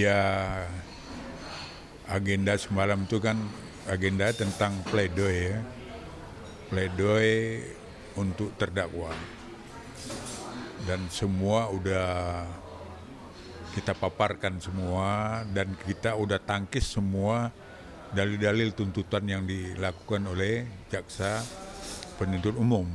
Ya, agenda semalam itu kan agenda tentang pledoi ya. Pledoi untuk terdakwa. Dan semua udah kita paparkan semua dan kita udah tangkis semua dalil-dalil tuntutan yang dilakukan oleh jaksa penuntut umum.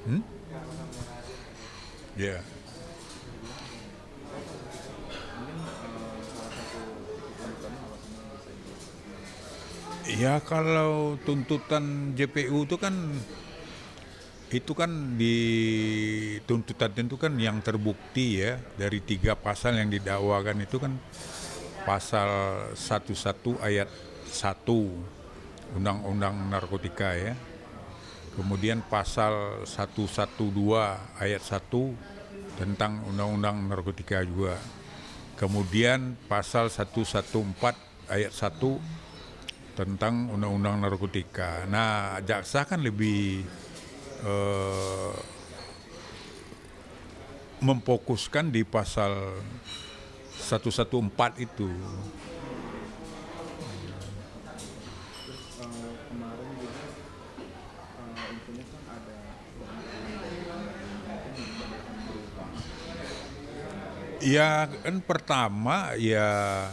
Hmm? Ya. Ya kalau tuntutan JPU itu kan di tuntutan itu kan yang terbukti ya dari 3 pasal yang didakwakan itu kan pasal 11 ayat 1 Undang-Undang Narkotika ya. Kemudian pasal 112 ayat 1 tentang Undang-Undang Narkotika juga. Kemudian pasal 114 ayat 1 tentang Undang-Undang Narkotika. Nah, jaksa kan lebih memfokuskan di pasal 114 itu. Kemarin juga infonya kan ada berubah. Ya kan pertama ya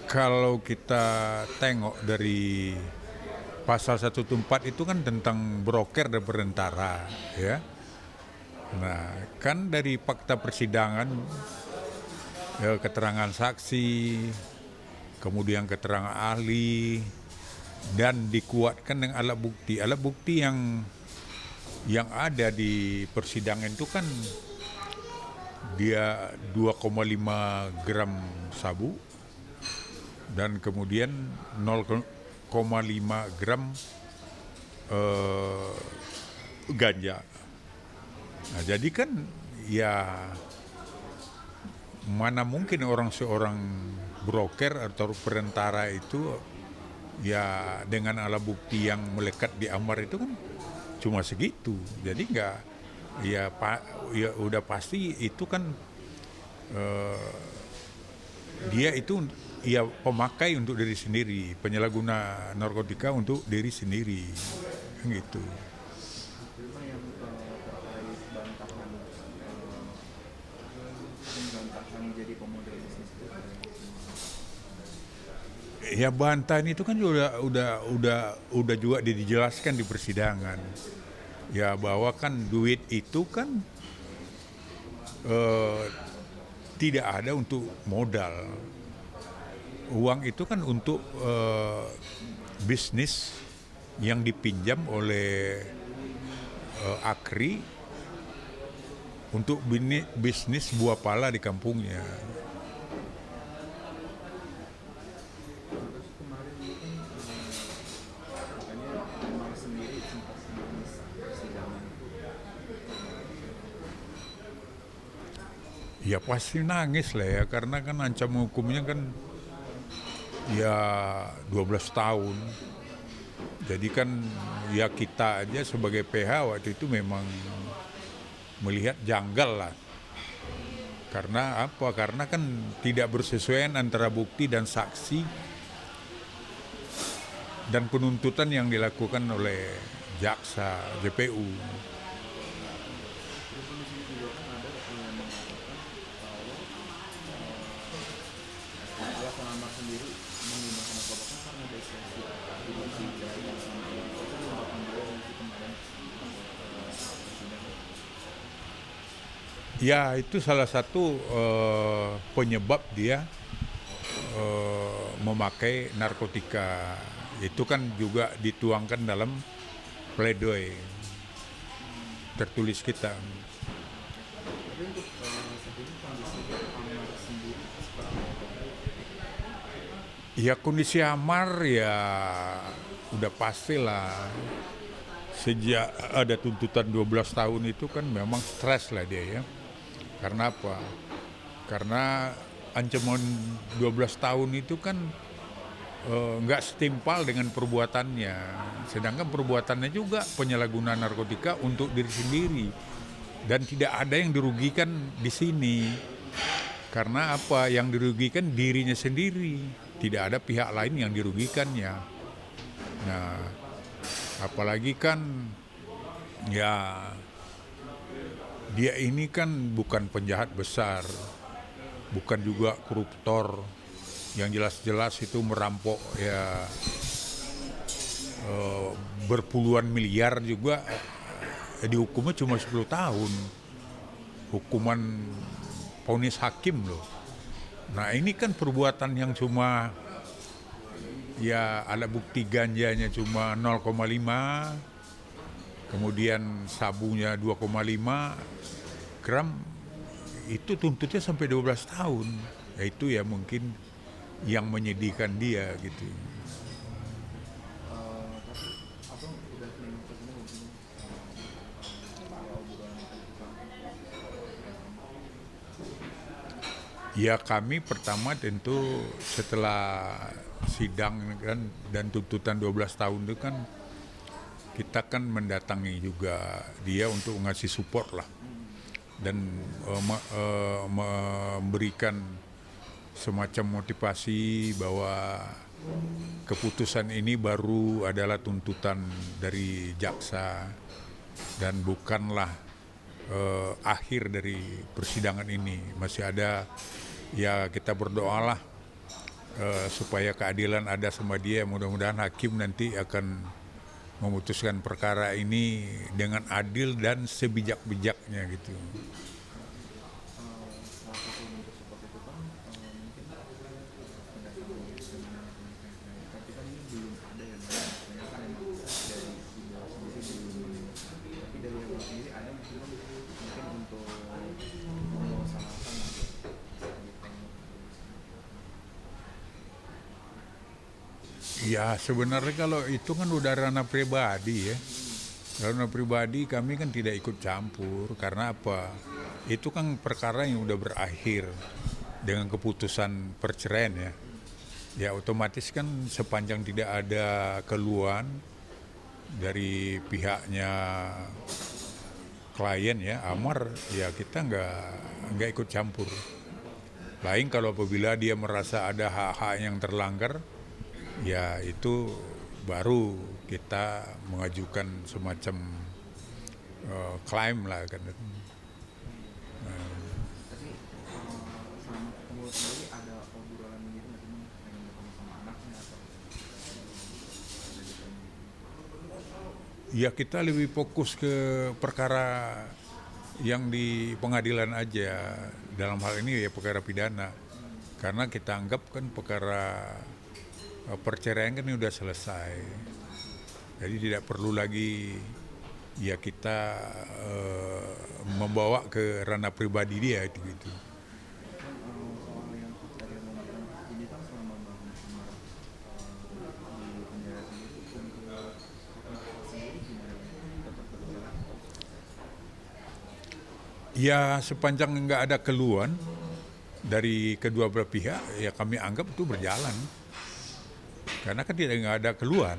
kalau kita tengok dari pasal 114 itu kan tentang broker dan perantara ya. Nah, kan dari fakta persidangan ya, keterangan saksi, kemudian keterangan ahli dan dikuatkan dengan alat bukti. Alat bukti yang ada di persidangan itu kan dia 2,5 gram sabu dan kemudian 0,5 gram ganja. Nah, jadi kan ya mana mungkin seorang broker atau perantara itu ya dengan alat bukti yang melekat di amar itu kan cuma segitu. Jadi nggak ya udah pasti itu kan dia itu ya pemakai untuk diri sendiri, penyalahguna narkotika untuk diri sendiri gitu. Terima yang terkait bantahan jadi pemodal bisnis itu. Ya bantahan itu kan udah juga dijelaskan di persidangan. Ya bahwa kan duit itu kan tidak ada untuk modal. Uang itu kan untuk bisnis yang dipinjam oleh Akri untuk bisnis buah pala di kampungnya. Terus kemarin mungkin katanya Amar sendiri sempat menangis persidangan. Ya pasti nangis lah ya karena kan ancaman hukumnya kan ya 12 tahun. Jadi kan ya kita aja sebagai PH waktu itu memang melihat janggal lah. Karena apa? Karena kan tidak bersesuaian antara bukti dan saksi dan penuntutan yang dilakukan oleh jaksa JPU. Terus di sini juga kan ada yang mengatakan kalau alasan Amar sendiri menggunakan narkoba kan karena depresi. Jadi jaya sama itu merupakan dia yang kemarin persidangan. Ya itu salah satu penyebab dia memakai narkotika. Itu kan juga dituangkan dalam pledoi tertulis kita. Tapi untuk saat ini kondisi Amar sendiri seperti apa? Ya kondisi Amar ya udah pastilah. Sejak ada tuntutan 12 tahun itu kan memang stres lah dia ya. Karena apa? Karena ancaman 12 tahun itu kan nggak setimpal dengan perbuatannya. Sedangkan perbuatannya juga penyalahgunaan narkotika untuk diri sendiri. Dan tidak ada yang dirugikan di sini. Karena apa? Yang dirugikan dirinya sendiri. Tidak ada pihak lain yang dirugikannya. Nah, apalagi kan ya dia ini kan bukan penjahat besar, bukan juga koruptor yang jelas-jelas itu merampok ya berpuluhan miliar juga, dihukumnya cuma 10 tahun. Hukuman vonis hakim loh. Nah, ini kan perbuatan yang cuma ya alat bukti ganjanya cuma 0,5, kemudian sabunya 2,5 gram, itu tuntutnya sampai 12 tahun. Ya itu ya mungkin yang menyedihkan dia gitu. Tapi abang udah nengok ke sana belum sih? Kayak obrolan itu. Ya kami pertama tentu setelah sidang kan dan tuntutan 12 tahun itu kan kita kan mendatangi juga dia untuk ngasih support lah dan memberikan semacam motivasi bahwa keputusan ini baru adalah tuntutan dari jaksa dan bukanlah akhir dari persidangan ini. Masih ada, ya kita berdoalah supaya keadilan ada sama dia. Mudah-mudahan hakim nanti akan memutuskan perkara ini dengan adil dan sebijak-bijaknya gitu. Salah satu bentuk support itu kan mungkin kedatangan seminar tapi kan ini belum ada ya bang. Maksudnya kan emang dari Ida sendiri belum, tapi dari abang sendiri ada mungkin mungkin untuk membawasakan gitu bisa ditengok. Ya sebenarnya kalau itu kan udah ranah pribadi ya. Ranah pribadi kami kan tidak ikut campur. Karena apa? Itu kan perkara yang udah berakhir dengan keputusan perceraian ya. Ya otomatis kan sepanjang tidak ada keluhan dari pihaknya klien ya, amar, ya kita nggak ikut campur. Lain kalau apabila dia merasa ada hak-hak yang terlanggar, ya itu baru kita mengajukan semacam klaim lah kan. Tapi selama ketemu sendiri ada obrolan gitu nggak sih bang? Pengen ketemu sama anaknya atau ada gitu? Ya kita lebih fokus ke perkara yang di pengadilan aja. Dalam hal ini ya perkara pidana. Karena kita anggap kan perkara perceraian kan ini udah selesai. Jadi tidak perlu lagi ya kita membawa ke ranah pribadi dia itu gitu. Kan soal yang tadi abang bilang ini kan selama bang Umar di penjara sendiri untuk sendiri gimana bang? Tetap berjalan atau Ya sepanjang nggak ada keluhan dari kedua belah pihak ya kami anggap itu berjalan. Karena kan nggak ada keluhan.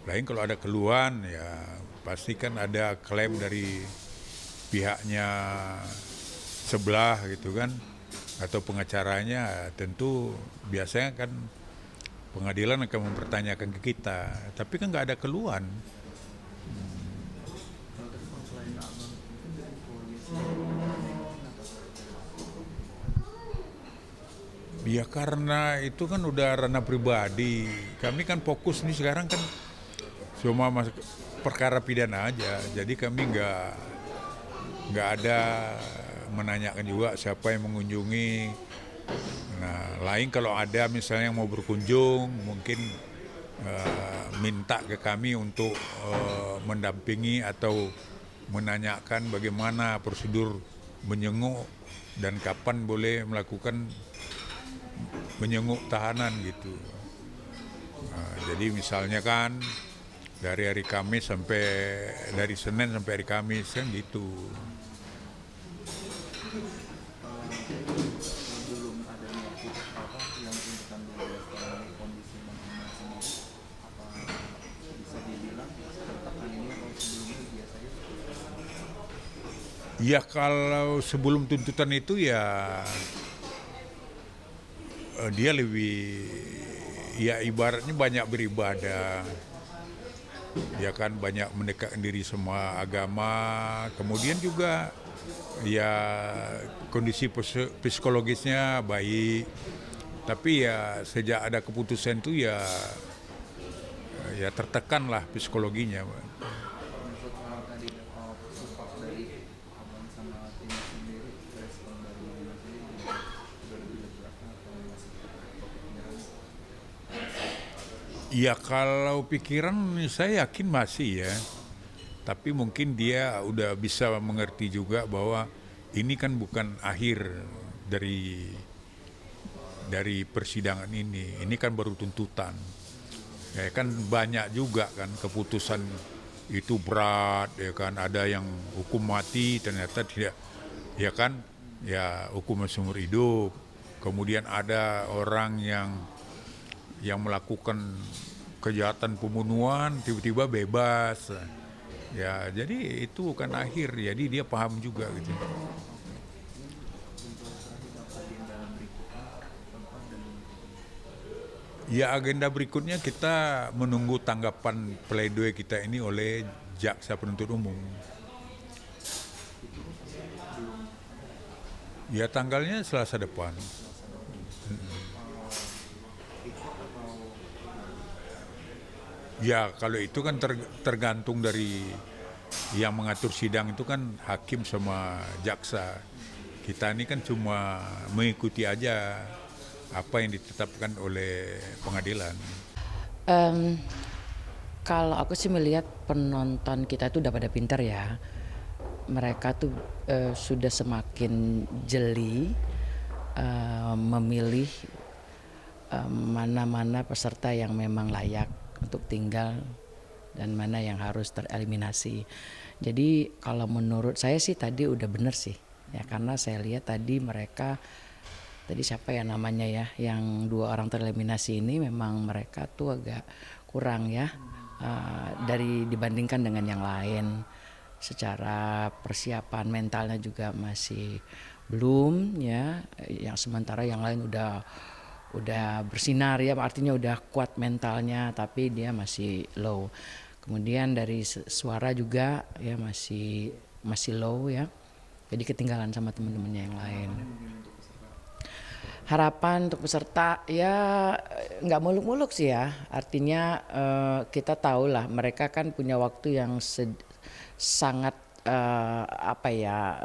Lain kalau ada keluhan ya pasti kan ada klaim dari pihaknya sebelah gitu kan atau pengacaranya, tentu biasanya kan pengadilan akan mempertanyakan ke kita. Tapi kan nggak ada keluhan. tapi kalau selain abang mungkin dari keluarga sendiri Ya karena itu kan udah ranah pribadi. Kami kan fokus nih sekarang kan cuma perkara pidana aja. Jadi kami nggak ada menanyakan juga siapa yang mengunjungi. Nah, lain kalau ada misalnya yang mau berkunjung, mungkin minta ke kami untuk mendampingi atau menanyakan bagaimana prosedur menyenguk dan kapan boleh melakukan menyenguk tahanan gitu. Nah, jadi misalnya kan dari hari Kamis sampai dari Senin sampai hari Kamis kan gitu. belum adanya apa yang tuntutan 12 tahun ini kondisi Ya kalau sebelum tuntutan itu ya dia lebih ya ibaratnya banyak beribadah, ya kan banyak mendekatkan diri semua agama, kemudian juga ya kondisi psikologisnya baik, tapi ya sejak ada keputusan itu ya tertekan lah psikologinya. Untuk tadi support dari abang sama tim sendiri, respon dari abang sendiri udah lebih lega atau masih kepikiran? Ya kalau pikiran saya yakin masih ya, tapi mungkin dia udah bisa mengerti juga bahwa ini kan bukan akhir dari persidangan ini kan baru tuntutan. Ya kan banyak juga kan keputusan itu berat, ya kan ada yang hukum mati ternyata tidak, ya kan, ya hukuman seumur hidup. Kemudian ada orang yang melakukan kejahatan pembunuhan tiba-tiba bebas. Ya, jadi itu bukan akhir. Jadi dia paham juga gitu. Untuk terakhir agenda berikutnya kapan dan Ya agenda berikutnya kita menunggu tanggapan pledoi kita ini oleh jaksa penuntut umum. Ya tanggalnya Selasa depan. ikut atau Ya kalau itu kan tergantung dari yang mengatur sidang itu kan hakim sama jaksa. Kita ini kan cuma mengikuti aja apa yang ditetapkan oleh pengadilan. Em, Kalau aku sih melihat penonton kita tuh udah pada pinter ya. Mereka tuh sudah semakin jeli memilih mana-mana peserta yang memang layak untuk tinggal dan mana yang harus tereliminasi. Jadi kalau menurut saya sih tadi udah bener sih ya, karena saya lihat tadi mereka, tadi siapa ya namanya ya, yang 2 orang tereliminasi ini memang mereka tuh agak kurang ya dari dibandingkan dengan yang lain. Secara persiapan mentalnya juga masih belum ya, yang sementara yang lain udah bersinar ya, artinya udah kuat mentalnya, tapi dia masih low. Kemudian dari suara juga ya masih low ya, jadi ketinggalan sama teman-temannya yang lain. Harapan untuk peserta ya nggak muluk-muluk sih ya, artinya kita tahu lah mereka kan punya waktu yang sangat apa ya,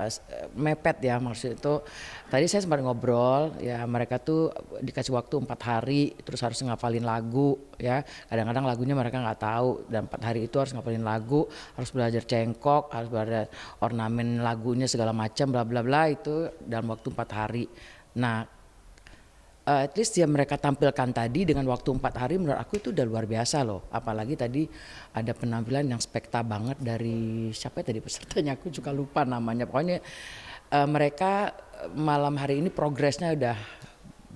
mepet ya, maksud itu tadi saya sempat ngobrol ya, mereka tuh dikasih waktu 4 hari terus harus ngapalin lagu ya, kadang-kadang lagunya mereka nggak tahu, dan 4 hari itu harus ngapalin lagu, harus belajar cengkok, harus belajar ornamen lagunya segala macam bla bla bla, itu dalam waktu 4 hari. Nah at least yang mereka tampilkan tadi dengan waktu 4 hari menurut aku itu udah luar biasa loh. Apalagi tadi ada penampilan yang spekta banget dari siapa ya tadi pesertanya, aku juga lupa namanya. Pokoknya mereka malam hari ini progresnya udah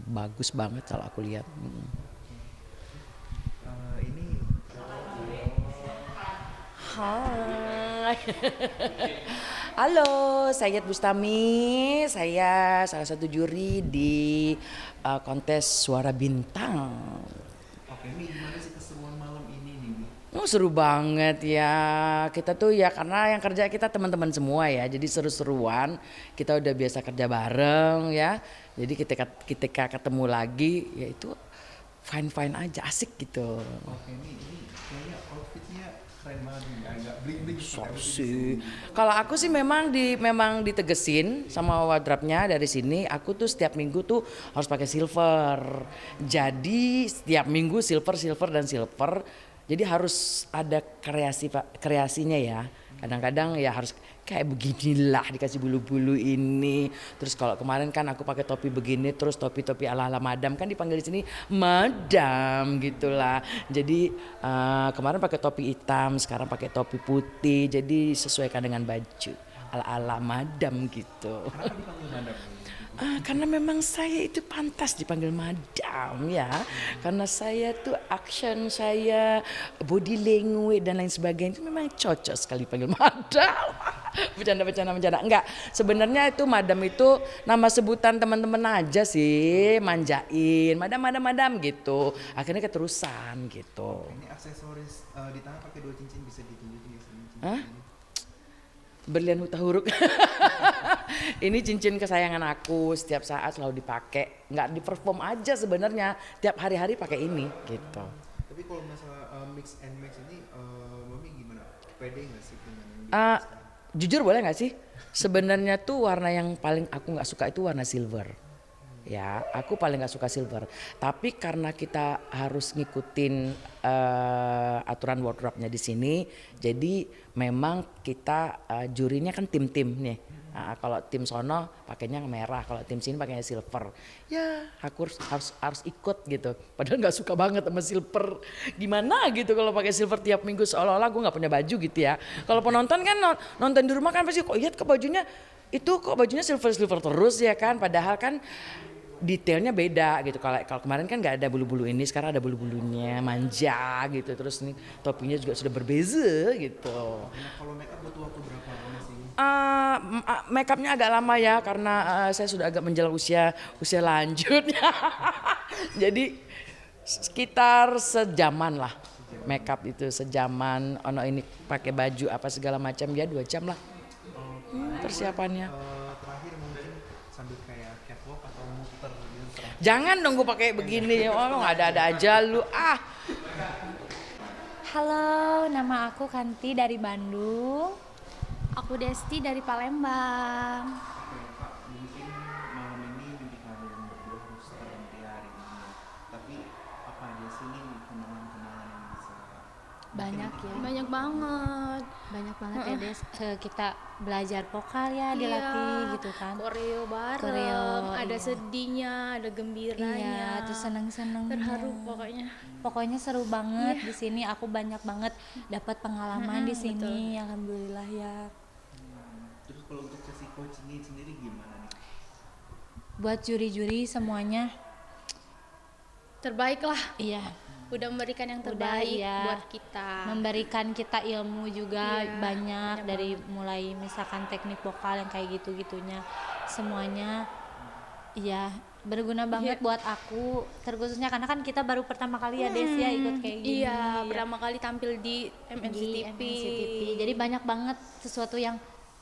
bagus banget kalau aku lihat. ini Hai. Halo, saya Bustami. Saya salah satu juri di kontes Suara Bintang. oke, ini gimana sih keseruan malam ini nih Mi? Oh, seru banget ya. Kita tuh ya karena yang kerja kita teman-teman semua ya. Jadi seru-seruan. Kita udah biasa kerja bareng ya. Jadi ketika ketemu lagi ya itu fine-fine aja, asik gitu. Oke, ini kayaknya outfitnya keren banget nih, agak bling-bling So sih. Kalau aku sih memang ditegesin sama wardrobe-nya dari sini. Aku tuh setiap minggu tuh harus pakai silver. Jadi setiap minggu silver dan silver. Jadi harus ada kreasinya ya. Kadang-kadang ya harus kayak beginilah, dikasih bulu-bulu ini. Terus kalau kemarin kan aku pakai topi begini, terus topi-topi ala-ala madam, kan dipanggil di sini madam gitulah. Jadi kemarin pakai topi hitam, sekarang pakai topi putih. Jadi sesuaikan dengan baju ala-ala madam gitu. Kenapa dipanggil madam? Karena memang saya itu pantas dipanggil madam ya. Karena saya tuh action saya, body language dan lain sebagainya itu memang cocok sekali panggil madam. Bercanda. Enggak, sebenarnya itu madam itu nama sebutan teman-teman aja sih, manjain, madam gitu. Akhirnya keterusan gitu. Ini aksesoris di tangan pakai 2 cincin, bisa ditunjukin ya cincin. Hah? Berlian huta huruf. Ini cincin kesayangan aku, setiap saat selalu dipakai. Nggak di perform aja sebenarnya, tiap hari-hari pakai ini gitu. Tapi kalau masalah mix and match ini, Mami gimana? Pede nggak sih dengan yang Jujur boleh nggak sih? Sebenarnya tuh warna yang paling aku nggak suka itu warna silver. Ya, aku paling nggak suka silver. Tapi karena kita harus ngikutin aturan wardrobe-nya di sini, jadi memang kita jurinya kan tim-tim nih. Kalau tim sono pakainya merah, kalau tim sini pakainya silver. Ya, aku harus ikut gitu. Padahal nggak suka banget sama silver. Gimana gitu kalau pakai silver tiap minggu, seolah-olah gue nggak punya baju gitu ya. Kalau penonton kan nonton di rumah kan pasti kok lihat ke bajunya itu kok bajunya silver terus ya kan. Padahal kan detailnya beda gitu. Kalau kemarin kan nggak ada bulu-bulu ini, sekarang ada bulu-bulunya, manja gitu. Terus nih topinya juga sudah berbeza gitu. Nah, kalau makeup butuh waktu berapa lama sih? Make upnya agak lama ya karena saya sudah agak menjelang usia lanjut. Jadi sekitar sejaman lah. Make up itu sejaman. Ono ini pakai baju apa segala macam ya 2 jam lah. Persiapannya. Terakhir mungkin sambil kayak catwalk atau muter gitu terakhir. Jangan dong gue pakai begini. Oh ada aja lu. Halo, nama aku Kanti dari Bandung. Aku Desti dari Palembang. Oke Kak, mungkin malam ini nanti kalian berdua harus terhenti hari ini ya. Tapi apa aja sih nih kenangan-kenangan yang bisa Banyak ya. Banyak banget. Banyak banget ya Des. Kita belajar vokal ya, dilatih gitu kan. Koreo bareng, Koreo, ada iya. sedihnya, ada gembiranya. Iya, terus seneng-seneng. Terharu pokoknya. Pokoknya seru banget di sini. Aku banyak banget dapat pengalaman di sini. Alhamdulillah ya. Terus kalau untuk sesi coachingnya sendiri gimana nih? Buat juri-juri semuanya, Terbaik lah. iya, Udah memberikan yang Udah, terbaik iya. buat kita. memberikan kita ilmu juga Iya, banyak banyak dari mulai misalkan teknik vokal yang kayak gitu-gitunya semuanya ya berguna banget buat aku terkhususnya karena kan kita baru pertama kali ya Des ya ikut kayak gini Iya, ya. pertama kali tampil di MNC Di TV. MNC TV. Jadi banyak banget sesuatu yang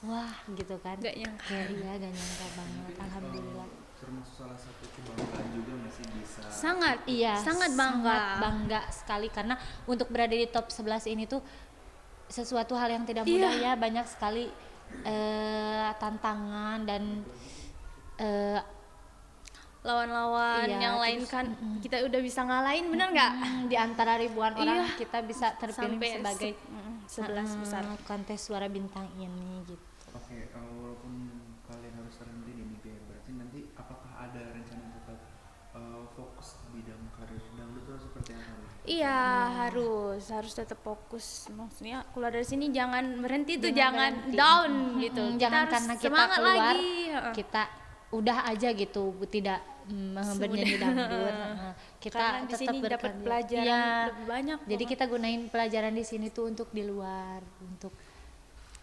wah gitu kan. Gak nyangka. Kayak iya gak nyangka banget. Alhamdulillah. Termasuk salah satu kebanggaan juga masih bisa. Sangat, Iya, sangat bangga. sangat bangga sekali karena untuk berada di top 11 ini tuh sesuatu hal yang tidak mudah ya, banyak sekali tantangan dan Lawan-lawan Iya, yang lain terus, kan kita udah bisa ngalahin, bener nggak? di antara ribuan orang Iya. kita bisa terpilih Sampai sebagai 11 besar. kontes suara bintang ini gitu. Oke, walaupun kalian harus terhenti di mimpi, berarti nanti apakah ada rencana tetap fokus di bidang karir dangdut atau seperti apa nih? Iya, harus tetap fokus. Maksudnya keluar dari sini jangan berhenti tuh, Jangan jangan berhenti. down gitu. Jangan harus karena kita semangat keluar lagi. kita udah aja gitu tidak bernyanyi dangdut. Kita Karena di tetap sini dapat berkarya. pelajaran Iya. lebih banyak. Jadi kita gunain pelajaran di sini tuh untuk di luar, untuk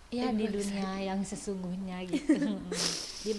ya di dunia yang sesungguhnya gitu. Di